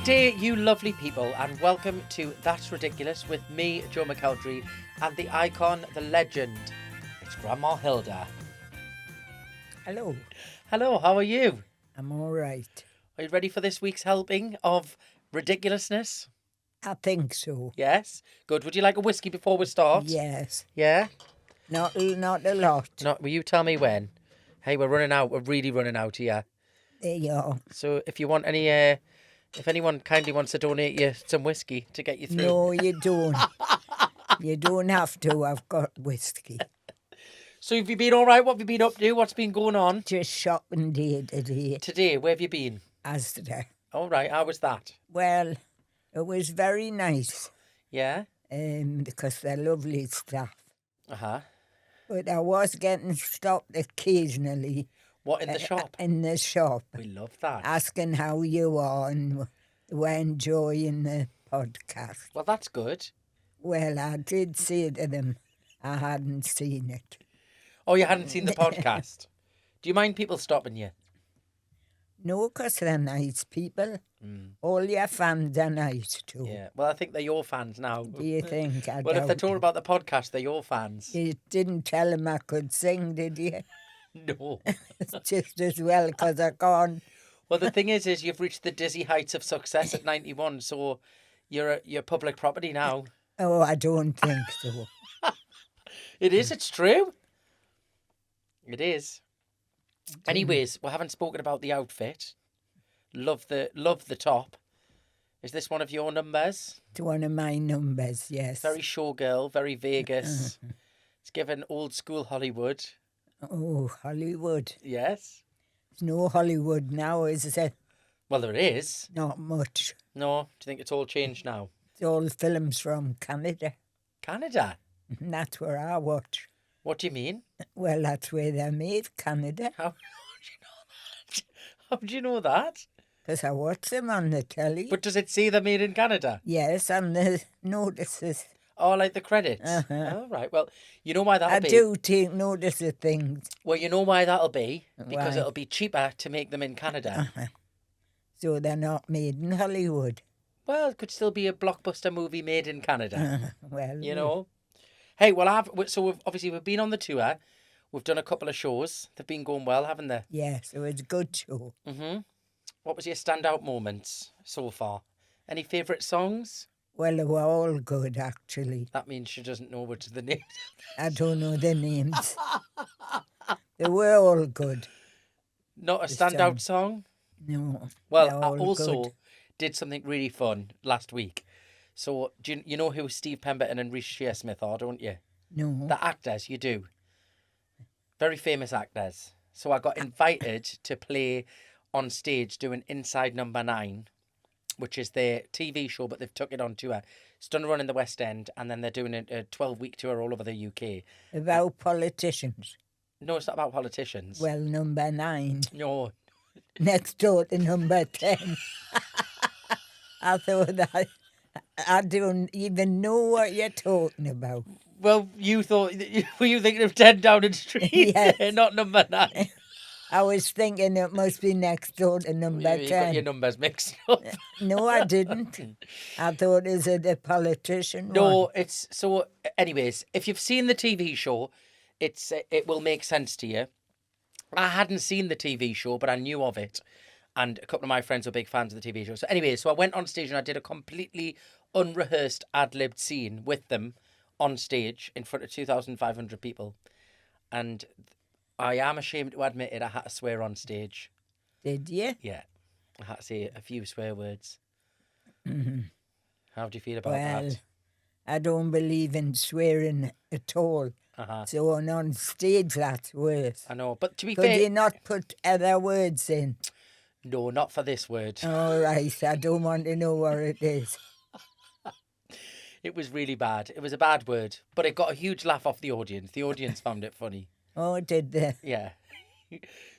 day, you lovely people, and welcome to That's Ridiculous with me, Joe McElderry, and the icon, the legend. It's Grandma Hilda. Hello, Hello, how are you? I'm all right. Are you ready for this week's helping of ridiculousness? I think so. Yes? Good. Would you like a whiskey before we start? Yes, Yeah? not a lot. No, will you tell me when? Hey, we're running out. We're really running out here. There you are. So if you want any, if anyone kindly wants to donate you some whiskey to get you through. No, you don't. You don't have to. I've got whiskey. So have you been all right? What have you been up to? What's been going on? Just shopping day today, Today, where have you been? Asda. All right, how was that? Well, it was very nice Yeah? because they're lovely staff. Uh-huh. But I was getting stopped occasionally What, in the shop? in the shop, We love that. asking how you are and were enjoying the podcast. Well, that's good. Well, I did say to them I hadn't seen it. Oh, you hadn't seen the podcast? Do you mind people stopping you? No, 'cause they're nice people. All your fans are nice too. Yeah. Well, I think they're your fans now. Do you think? I Well, if they're doubt talking it. about the podcast, they're your fans. You didn't tell them I could sing, did you? No. Just as well, 'cause I can't. Well, the thing is you've reached the dizzy heights of success at 91, so you're public property now. Oh, I don't think so. It is, it's true. It is. Anyways, we haven't spoken about the outfit. Love the top. Is this one of your numbers? It's one of my numbers, yes. Very showgirl, very Vegas. It's given old school Hollywood. Oh, Hollywood. Yes. There's no Hollywood now, is there? Well, there is. Not much. No, do you think it's all changed now? It's all films from Canada. Canada? And that's where I watch. What do you mean? Well, that's where they're made, Canada. How do you know that? How do you know that? 'Cause I watch them on the telly. But does it say they're made in Canada? Yes, and the notices. Oh, like the credits? Uh-huh. Oh, right. Well, you know why that'll I be? do take notice of things. Well, you know why that'll be? Because Why? it'll be cheaper to make them in Canada. So they're not made in Hollywood. Well, it could still be a blockbuster movie made in Canada. Well, You know? Hey, well, we've been on the tour. We've done a couple of shows. They've been going well, haven't they? yes, it was a good show. Mm-hmm. What was your standout moments so far? Any favourite songs? Well, they were all good, actually. That means she doesn't know which of the names. I don't know the names. They were all good. Not a The standout song? No. Well, they're I all also good. did something really fun last week. So, do you know who Steve Pemberton and Reece Shearsmith are, don't you? No. The actors, you do. Very famous actors. So I got invited to play on stage doing Inside Number 9, which is their TV show, but they've took it on tour. It's done a run in the West End, and then they're doing a 12-week tour all over the UK. About politicians. No, it's not about politicians. Well, number 9. No. Next door to number 10. I thought I don't even know what you're talking about. Well, were you thinking of 10 Downing Street? Yes. Not number 9. I was thinking it must be next door to number You got 10. your numbers mixed up. No, I didn't. I thought, is it a politician No, one? it's so. Anyways, if you've seen the TV show, it will make sense to you. I hadn't seen the TV show, but I knew of it, and a couple of my friends were big fans of the TV show. So anyway, so I went on stage and I did a completely unrehearsed ad-libbed scene with them on stage in front of 2,500 people, and I am ashamed to admit it. I had to swear on stage. Did you? Yeah, I had to say a few swear words. Mm-hmm. How do you feel about Well, that? I don't believe in swearing at all. Uh-huh. So on stage, that's worse. I know, but to be Could fair, you not put other words in? no, not for this word. All right, I don't want to know what it is. It was really bad. It was a bad word, but it got a huge laugh off the audience. The audience found it funny. Oh, did they? Yeah.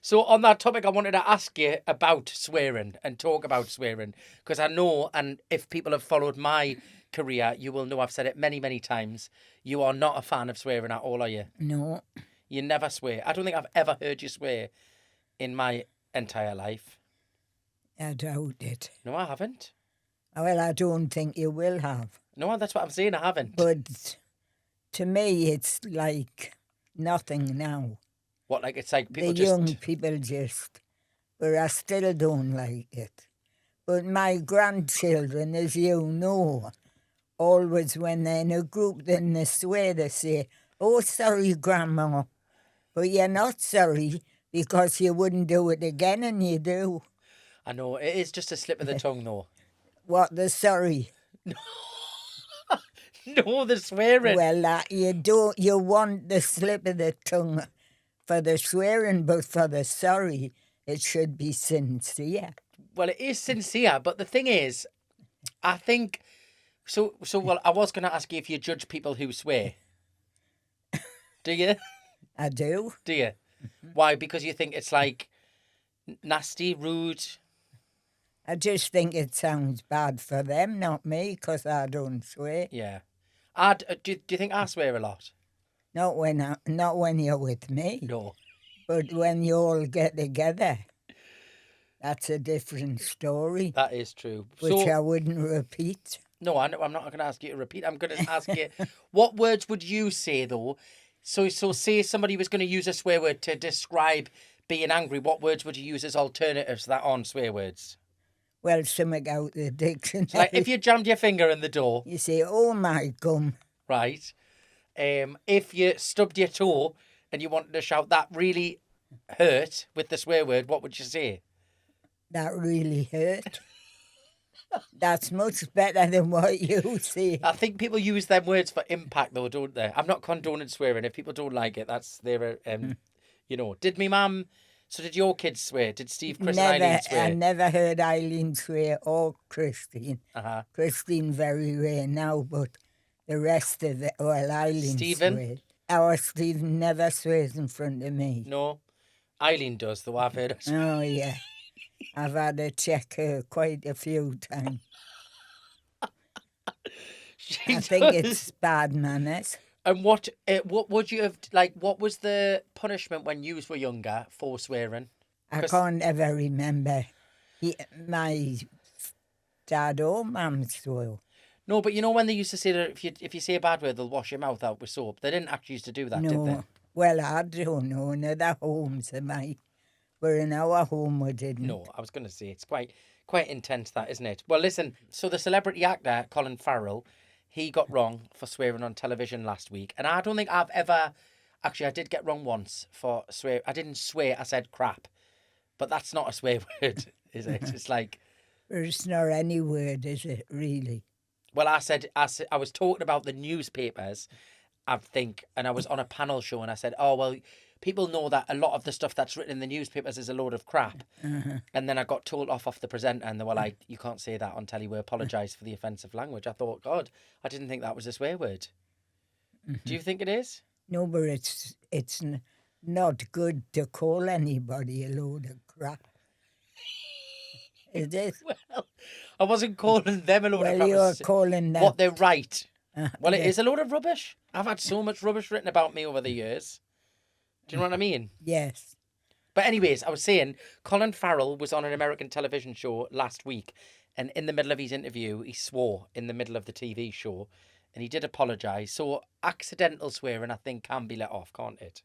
So on that topic, I wanted to ask you about swearing and talk about swearing, because I know, and if people have followed my career, you will know I've said it many, many times. You are not a fan of swearing at all, are you? No. You never swear. I don't think I've ever heard you swear in my entire life. I doubt it. No, I haven't. Well, I don't think you will have. No, that's what I'm saying. I haven't. But to me, it's like nothing now. What, like, it's like people The just... young people just, but I still don't like it. But my grandchildren, as you know, always when they're in a group, then they swear, they say, "Oh, sorry, Grandma." But you're not sorry because you wouldn't do it again, and you do. I know, it is just a slip of the tongue, though. What, the sorry? No, the swearing. Well, you don't. You want the slip of the tongue for the swearing, but for the sorry, it should be sincere. Well, it is sincere, but the thing is, I think... well, I was going to ask you if you judge people who swear. Do you? I do. Do you? Why? Because you think it's like nasty, rude? I just think it sounds bad for them, not me, because I don't swear. Yeah. Do you think I swear a lot? Not when you're with me, No. but when you all get together, that's a different story, That is true. which I wouldn't repeat. No, I'm not going to ask you to repeat. I'm going to ask you, what words would you say, though? So say somebody was going to use a swear word to describe being angry. What words would you use as alternatives that aren't swear words? Well, something out the dictionary. So, like, if you jammed your finger in the door, You say, "Oh my gum." right? If you stubbed your toe and you wanted to shout, "That really hurt," with the swear word, what would you say? That really hurt. That's much better than what you say. I think people use them words for impact, though, don't they? I'm not condoning swearing. If people don't like it, that's their, Did me mum... So did your kids swear? Did Steve, Chris and Eileen swear? I never heard Eileen swear or Christine. Uh-huh. Christine very rare now, but the rest of it, well, Eileen Stephen? swears. Our Stephen never swears in front of me. No. Eileen does, though, I've heard her swear. Oh, yeah. I've had to check her quite a few times. I think it's bad manners. And what would you have, like, what was the punishment when you were younger for swearing? I can't ever remember my dad or mum swore. No, but you know when they used to say that if you say a bad word, they'll wash your mouth out with soap. They didn't actually used to do that, did they? No. Well, I don't know. In other homes of mine. But in our home we didn't. No, I was going to say, it's quite intense, that, isn't it? Well, listen, so the celebrity actor, Colin Farrell, he got wrong for swearing on television last week. And I don't think I've ever... Actually, I did get wrong once for swear. I didn't swear, I said crap. But that's not a swear word, is it? It's like... It's not any word, is it, really? Well, I was talking about the newspapers, I think, and I was on a panel show, and I said, "Oh, well, people know that a lot of the stuff that's written in the newspapers is a load of crap." Uh-huh. And then I got told off the presenter, and they were like, "You can't say that on telly. We apologise for the offensive language." I thought, God, I didn't think that was a swear word. Do you think it is? No, but it's not good to call anybody a load of crap. Is it? Well, I wasn't calling them a load of crap. Well, you're calling that... what they write. Well, it yeah. is a load of rubbish. I've had so much rubbish written about me over the years. Do you know what I mean? Yes. But anyways, I was saying, Colin Farrell was on an American television show last week, and in the middle of his interview, he swore in the middle of the TV show, and he did apologise. So accidental swearing, I think, can be let off, can't it?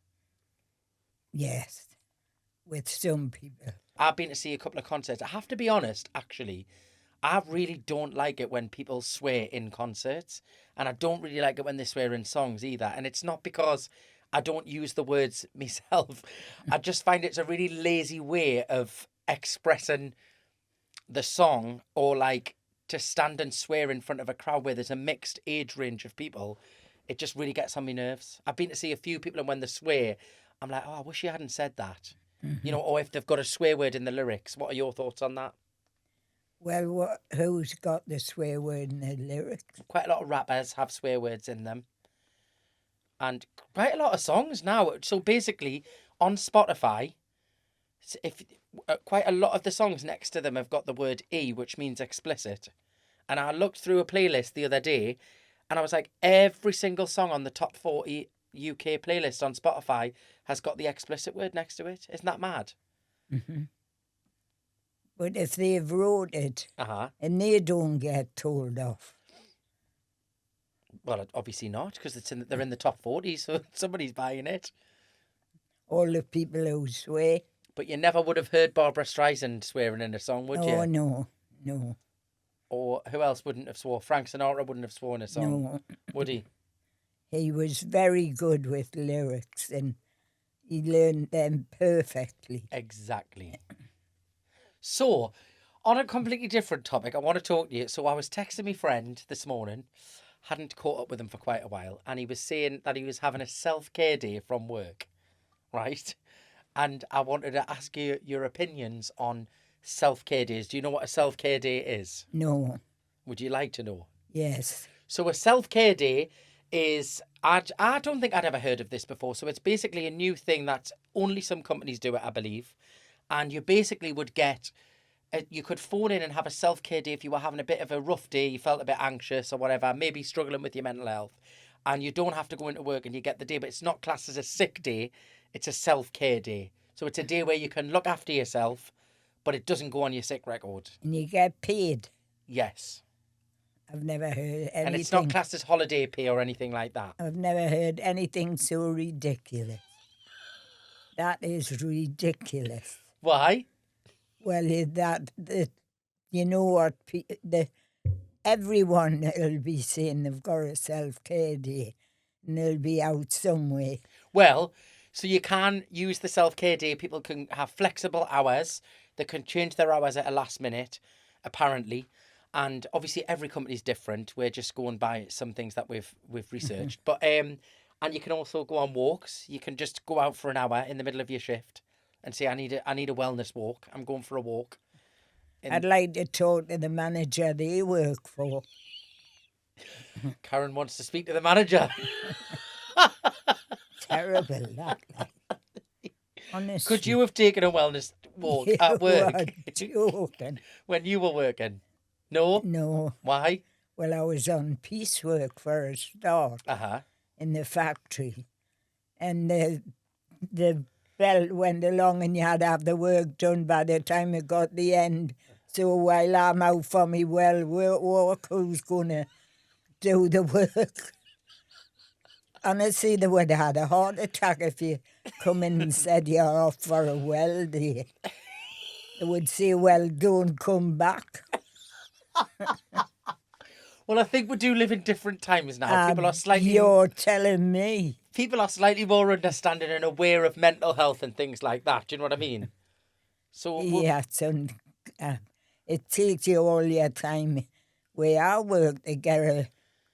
Yes. With some people. I've been to see a couple of concerts. I have to be honest, actually, I really don't like it when people swear in concerts, and I don't really like it when they swear in songs either. And it's not because I don't use the words myself. I just find it's a really lazy way of expressing the song, or like to stand and swear in front of a crowd where there's a mixed age range of people. It just really gets on my nerves. I've been to see a few people, and when they swear, I'm like, oh, I wish you hadn't said that. Mm-hmm. You know, or if they've got a swear word in the lyrics. What are your thoughts on that? Well, who's got the swear word in the lyrics? Quite a lot of rappers have swear words in them. And quite a lot of songs now. So basically, on Spotify, if quite a lot of the songs next to them have got the word E, which means explicit. And I looked through a playlist the other day, and I was like, every single song on the top 40 UK playlist on Spotify has got the explicit word next to it. Isn't that mad? Mm-hmm. But if they've wrote it and they don't get told off, Well, obviously not, because they're in the top 40, so somebody's buying it. all the people who swear. But you never would have heard Barbara Streisand swearing in a song, would you? Oh, no. Or who else wouldn't have sworn? Frank Sinatra wouldn't have sworn a song, No. would he? He was very good with lyrics and he learned them perfectly. Exactly. So, on a completely different topic, I want to talk to you. So I was texting my friend this morning, hadn't caught up with him for quite a while, and he was saying that he was having a self-care day from work, right? And I wanted to ask you your opinions on self-care days. Do you know what a self-care day is? No. Would you like to know? Yes. So a self-care day is, I don't think I'd ever heard of this before. So it's basically a new thing that only some companies do it, I believe. And you basically would get, you could phone in and have a self-care day if you were having a bit of a rough day, you felt a bit anxious or whatever, maybe struggling with your mental health. And you don't have to go into work and you get the day, but it's not classed as a sick day. It's a self-care day. So it's a day where you can look after yourself, but it doesn't go on your sick record. And you get paid. Yes. I've never heard anything. And it's not classed as holiday pay or anything like that. I've never heard anything so ridiculous. That is ridiculous. Why? Well, you know what? Everyone will be saying they've got a self-care day and they'll be out somewhere. Well, so you can use the self-care day. People can have flexible hours. They can change their hours at a last minute, apparently. And obviously every company's different. We're just going by some things that we've researched. But and you can also go on walks. You can just go out for an hour in the middle of your shift and say, I need a wellness walk. I'm going for a walk. I'd like to talk to the manager they work for. Karen wants to speak to the manager. Terrible, that. Honestly. Could you have taken a wellness walk at work? Joking. When you were working? No? No. Why? Well, I was on piecework for a start Uh-huh. in the factory. And the bell went along and you had to have the work done by the time it got the end. So while I'm out for me walk, who's going to do the work? Honestly, they would have had a heart attack if you come in and said you're off for a well day. They would say, well, don't come back. Well, I think we do live in different times now. People are slightly... You're telling me. People are slightly more understanding and aware of mental health and things like that. Do you know what I mean? So Yeah, it takes you all your time where I work to get a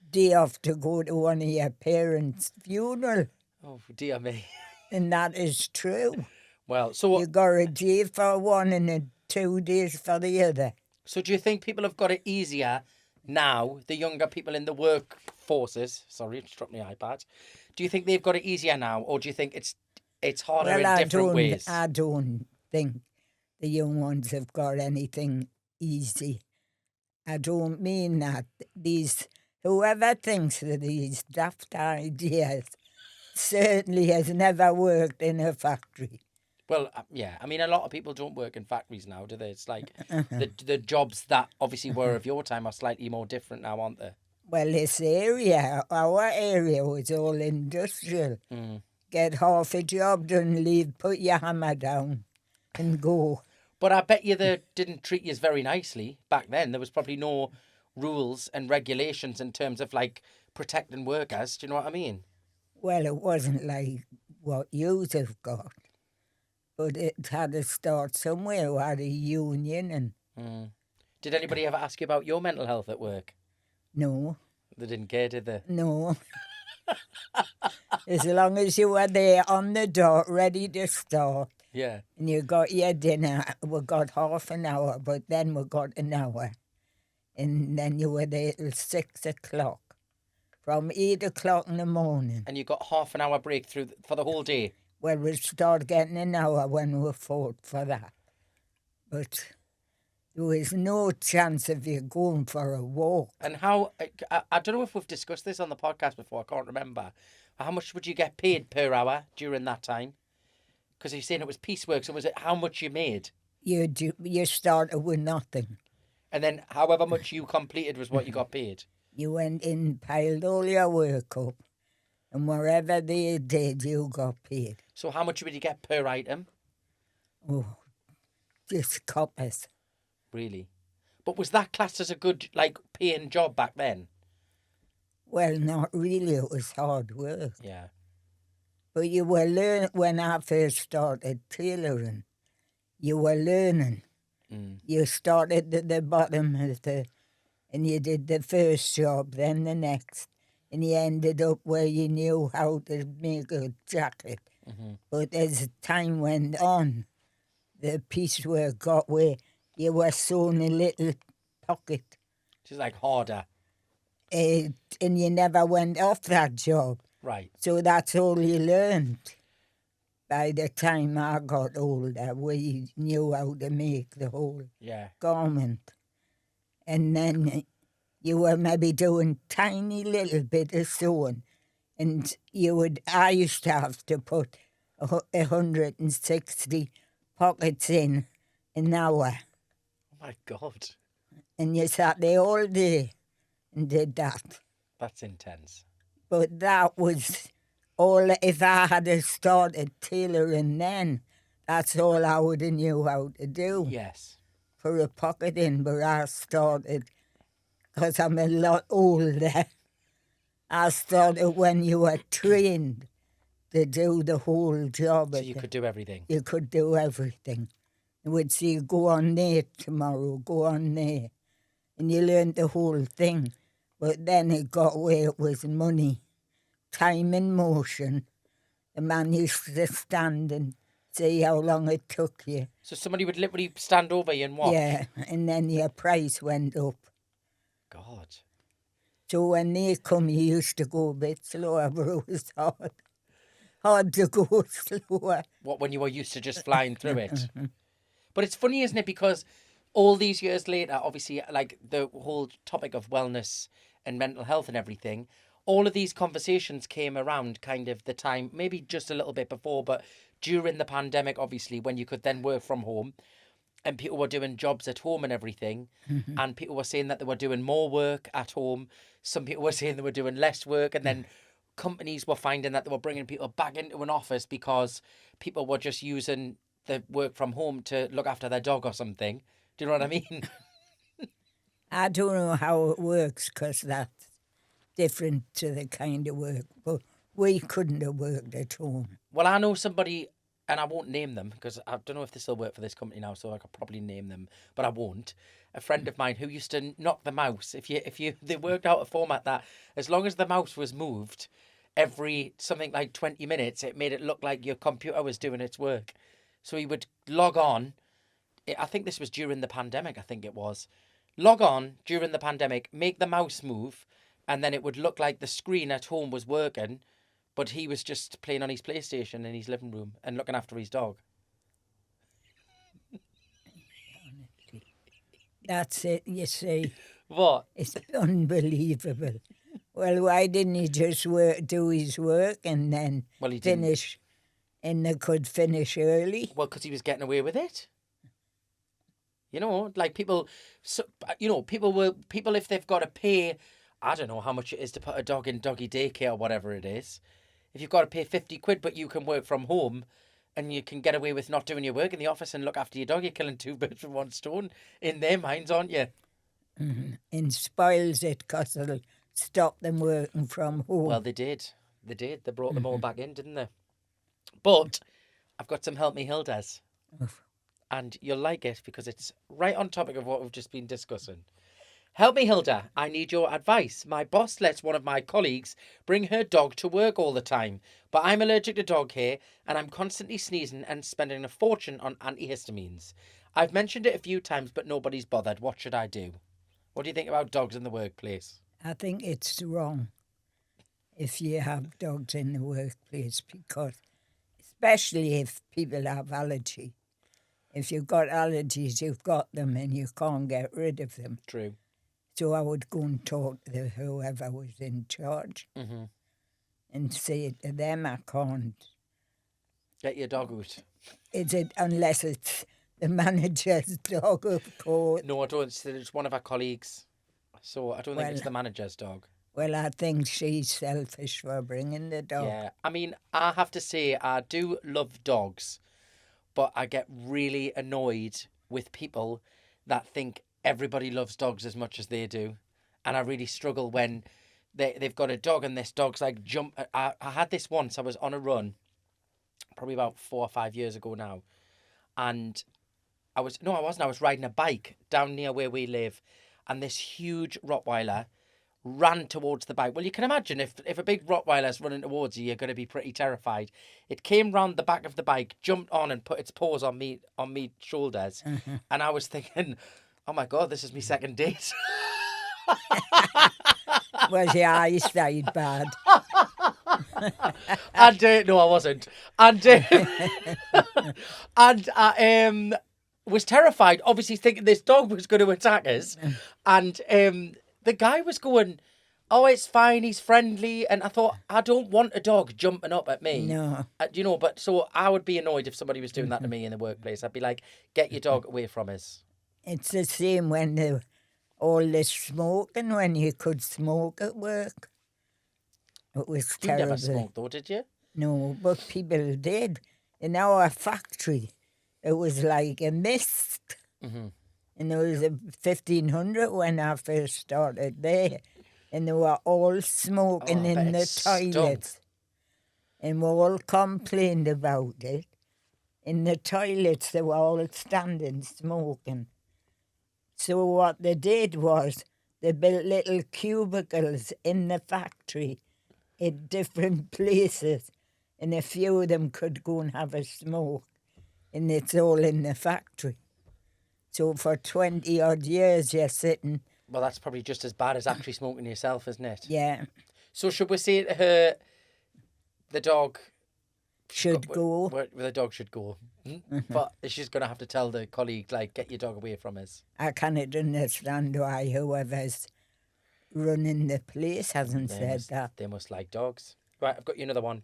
day off to go to one of your parents' funeral. Oh, dear me. And that is true. Well, so... You got a day for one and 2 days for the other. So do you think people have got it easier now, the younger people in the workforces? Sorry, just dropped my iPad. Do you think they've got it easier now, or do you think it's harder in different ways? I don't think the young ones have got anything easy. I don't mean that. Whoever thinks of these daft ideas certainly has never worked in a factory. Well, yeah. I mean, a lot of people don't work in factories now, do they? It's like the jobs that obviously were of your time are slightly more different now, aren't they? Well, this area, our area was all industrial. Get half a job done, leave, put your hammer down and go. But I bet you they didn't treat you very nicely back then. There was probably no rules and regulations in terms of like protecting workers. Do you know what I mean? Well, it wasn't like what yous have got. But it had to start somewhere. We had a union and... Did anybody ever ask you about your mental health at work? No. They didn't care, did they? No. As long as you were there on the dot, ready to start. Yeah. And you got your dinner. We got half an hour, but then we got an hour. And then you were there till 6 o'clock. From 8 o'clock in the morning. And you got half an hour break for the whole day? Well, we'll start getting an hour when we fought for that. But there was no chance of you going for a walk. And how, I don't know if we've discussed this on the podcast before, I can't remember. How much would you get paid per hour during that time? Because you're saying it was piecework, so was it how much you made? you started with nothing. And then however much you completed was what you got paid. You went in, piled all your work up, and wherever they did, you got paid. So how much would you get per item? Oh, just coppers. Really? But was that classed as a good, like, paying job back then? Well, not really. It was hard work. Yeah. But you were learning when I first started tailoring. You were learning. Mm. You started at the bottom and you did the first job, then the next, and you ended up where you knew how to make a jacket. Mm-hmm. But as time went on, the piecework got where you were sewing a little pocket, Just like harder. and you never went off that job. Right. So that's all you learned. By the time I got older, we knew how to make the whole Yeah. garment. And then you were maybe doing tiny little bit of sewing. And I used to have to put 160 pockets in an hour. Oh my God. And you sat there all day and did that. That's intense. But that was all, if I had started tailoring then, that's all I would have knew how to do. Yes. For a pocket in, but I started, because I'm a lot older, I started when you were trained to do the whole job. So you could do everything. You could do everything. They would say, go on there tomorrow, go on there. And you learned the whole thing. But then it got where it was money, time and motion. The man used to stand and see how long it took you. So somebody would literally stand over you and watch? Yeah, and then your price went up. God. So when they come, you used to go a bit slower, but it was hard. Hard to go slower. What, when you were used to just flying through it? But it's funny, isn't it? Because all these years later, obviously, like the whole topic of wellness and mental health and everything, all of these conversations came around kind of the time, maybe just a little bit before, but during the pandemic, obviously, when you could then work from home and people were doing jobs at home and everything, and people were saying that they were doing more work at home. Some people were saying they were doing less work, and then companies were finding that they were bringing people back into an office because people were just using the work from home to look after their dog or something. Do you know what I mean? I don't know how it works because that's different to the kind of work. But we couldn't have worked at home. Well, I know somebody, and I won't name them because I don't know if they still work for this company now, so I could probably name them, but I won't. A friend of mine who used to knock the mouse. They worked out a format that as long as the mouse was moved every something like 20 minutes, it made it look like your computer was doing its work. So he would log on. I think this was during the pandemic. I think it was. Log on during the pandemic, make the mouse move, and then it would look like the screen at home was working, but he was just playing on his PlayStation in his living room and looking after his dog. That's it, you see. What? It's unbelievable. Well, why didn't he just do his work and then Well, he didn't. finish? And they could finish early. Well, because he was getting away with it. You know, like people, people if they've got to pay, I don't know how much it is to put a dog in doggy daycare or whatever it is. If you've got to pay 50 quid, but you can work from home and you can get away with not doing your work in the office and look after your dog, you're killing two birds with one stone in their minds, aren't you? Mm-hmm. And spoils it because it'll stop them working from home. Well, they did. They did. They brought them all back in, didn't they? But I've got some Help Me Hildas. And you'll like it because it's right on topic of what we've just been discussing. Help me, Hilda. I need your advice. My boss lets one of my colleagues bring her dog to work all the time, but I'm allergic to dog hair and I'm constantly sneezing and spending a fortune on antihistamines. I've mentioned it a few times, but nobody's bothered. What should I do? What do you think about dogs in the workplace? I think it's wrong if you have dogs in the workplace because, especially if people have allergy. If you've got allergies, you've got them and you can't get rid of them. True. So I would go and talk to whoever was in charge and say to them, I can't. Get your dog out. Is it unless it's The manager's dog, of course. No, I don't. It's one of our colleagues. So I don't think it's Well, the manager's dog. well, I think she's selfish for bringing the dog. Yeah. I mean, I have to say, I do love dogs, but I get really annoyed with people that think everybody loves dogs as much as they do. And I really struggle when they've got a dog and this dog's like jump. I had this once. I was on a run, probably about 4 or 5 years ago now. And no, I wasn't. I was riding a bike down near where we live. And this huge Rottweiler ran towards the bike. Well, you can imagine if a big Rottweiler's running towards you, you're going to be pretty terrified. It came round the back of the bike, jumped on and put its paws on me shoulders. And I was thinking, oh my God, this is my second date. Was your eyesight bad? And no, I wasn't. And and I was terrified, obviously thinking this dog was going to attack us. And the guy was going, oh, it's fine, he's friendly. And I thought, I don't want a dog jumping up at me. No. But so I would be annoyed if somebody was doing that to me in the workplace. I'd be like, get your dog away from us. It's the same when all this smoking, when you could smoke at work. It was You terrible. never smoked though, did you? No, but people did. In our factory, it was like a mist. Mm-hmm. And there was a 1500 when I first started there. And they were all smoking Oh, I bet in it the stunk. toilets. And we all complained about it. In the toilets, they were all standing smoking. So what they did was they built little cubicles in the factory in different places. And a few of them could go and have a smoke. And it's all in the factory. So for 20 odd years you're sitting. Well, that's probably just as bad as actually smoking yourself, isn't it? Yeah. So should we say to her, the dog Should go. the dog should go. But she's going to have to tell the colleague, like, get your dog away from us. I cannot understand why whoever's running the place hasn't said that. They must like dogs. Right, I've got you another one.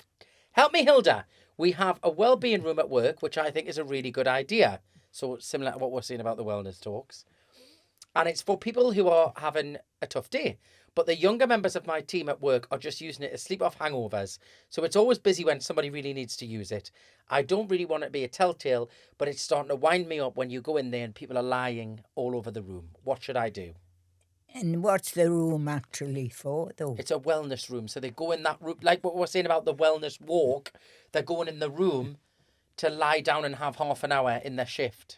Help me, Hilda. We have a well-being room at work, which I think is a really good idea. So similar to what we're saying about the wellness talks. And it's for people who are having a tough day. But the younger members of my team at work are just using it to sleep off hangovers. So it's always busy when somebody really needs to use it. I don't really want it to be a telltale, but it's starting to wind me up when you go in there and people are lying all over the room. What should I do? And what's the room actually for, though? It's a wellness room. So they go in that room, like what we were saying about the wellness walk. They're going in the room to lie down and have half an hour in their shift.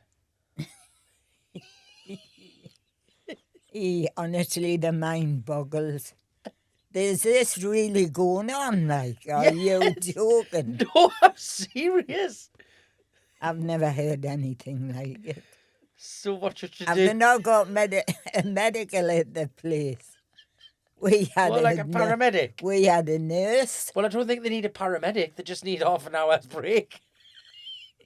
Honestly, the mind boggles. There's this really going on, like, are you joking? No, I'm serious. I've never heard anything like it. So what should you Have do? they not got a medical at the place? We had Like a paramedic? We had a nurse. Well, I don't think they need a paramedic. They just need half an hour's break.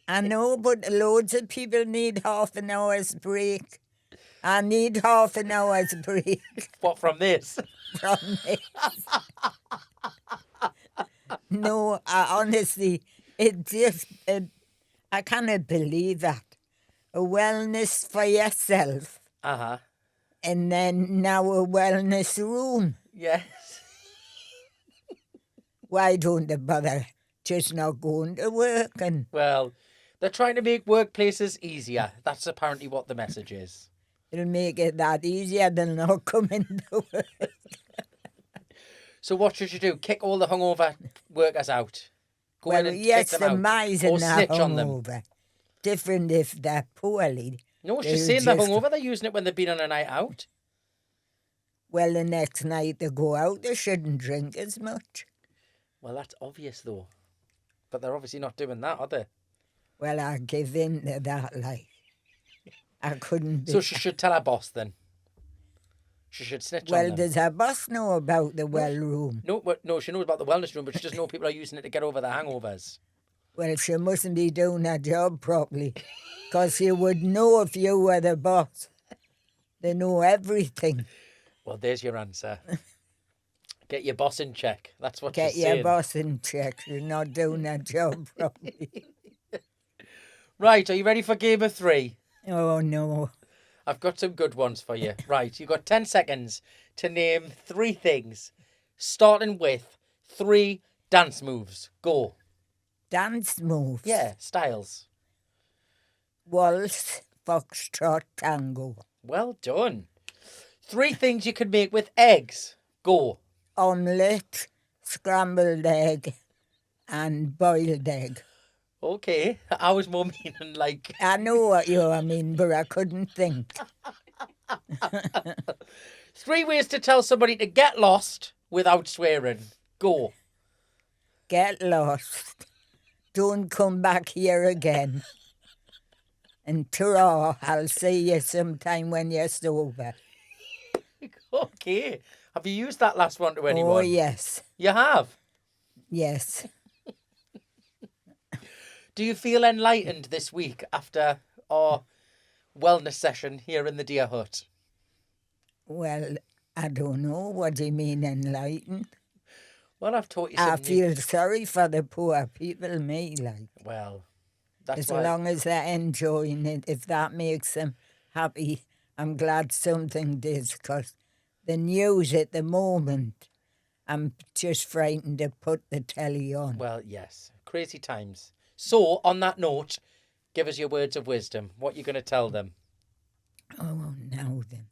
I know, but loads of people need half an hour's break. I need half an hour's break What, from this? from this. No, honestly, I cannot believe that. A wellness for yourself, Uh-huh. and then now a wellness room. Yes. Why don't they bother just not going to work? And Well, they're trying to make workplaces easier. That's apparently what the message is. it'll make it that easier than not coming to work. So what should you do? Kick all the hungover workers out? Go in Well, and yes, kick the them out? mice Or and that snitch on them? hungover. Different if they're poorly. No, They'll she's saying they're just- hungover. They're using it when they've been on a night out. Well, the next night they go out, they shouldn't drink as much. Well, that's obvious, though. But they're obviously not doing that, are they? Well, I give in to that, like. I couldn't be. So she should tell her boss, then. She should snitch on Well, them. does her boss know about the well room? No, she knows about the wellness room, but she doesn't know people are using it to get over their hangovers. Well, she mustn't be doing her job properly, because you would know if you were the boss. They know everything. Well, there's your answer. Get your boss in check. That's what Get she's your saying. boss in check. You're not doing her job properly. Right, are you ready for game of 3? Oh, no. I've got some good ones for you. Right, you've got 10 seconds to name 3 things, starting with 3 dance moves. Go. Dance moves. Yeah, styles. Waltz, foxtrot, tango. Well done. 3 things you can make with eggs. Go. Omelette, scrambled egg, and boiled egg. Okay, I was more meaning like I know what you mean, but I couldn't think. 3 ways to tell somebody to get lost without swearing. Go. Get lost. Don't come back here again. And ta-ra, I'll see you sometime when you're sober. Okay. Have you used that last one to anyone? Oh, yes. You have? Yes. Do you feel enlightened this week after our wellness session here in the Deer Hut? Well, I don't know. What do you mean enlightened? Well, I've taught you I some feel sorry for the poor people, me, like. Well, that's As why... long as they're enjoying it, if that makes them happy, I'm glad something did, because the news at the moment, I'm just frightened to put the telly on. Well, yes. Crazy times. So, on that note, give us your words of wisdom. What you're going to tell them. Oh, now then.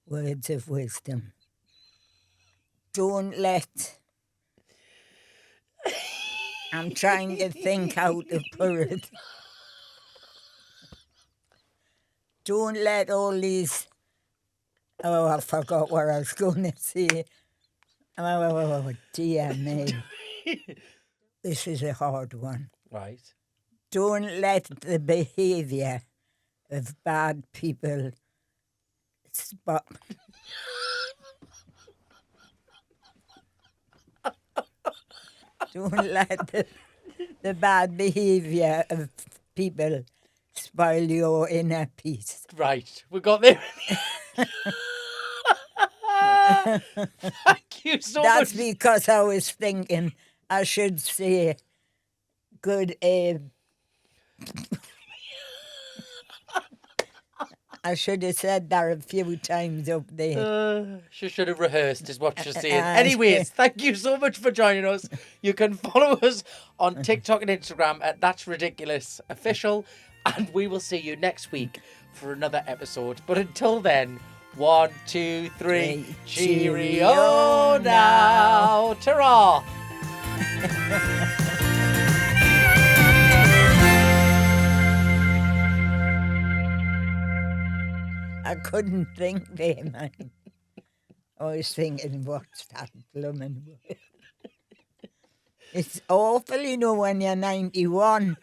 Words of wisdom. Don't let... I'm trying to think how to put it. Don't let all these... Oh, I forgot what I was going to say. Oh, dear me. This is a hard one. Right. Don't let the behaviour of bad people spot... Don't let the bad behaviour of people spoil your inner peace. Right. We got there. Thank you so That's much. because I was thinking I should say good I should have said that a few times up there. She should have rehearsed, is what she's saying. Anyways, thank you so much for joining us. You can follow us on TikTok and Instagram at That's Ridiculous Official, and we will see you next week for another episode. But until then, 1, 2, 3, cheerio now. Ta-ra! I couldn't think there, man. I was thinking, what's that blooming word? It's awful, you know, when you're 91.